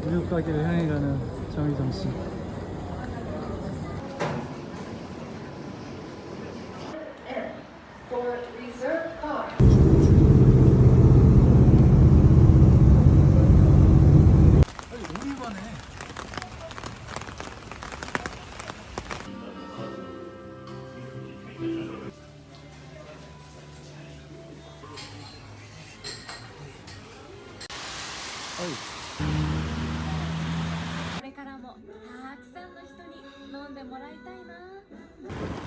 미국 가기를 향해 가는 정희정 씨. 어이. これからもたくさんの人に飲んでもらいたいな。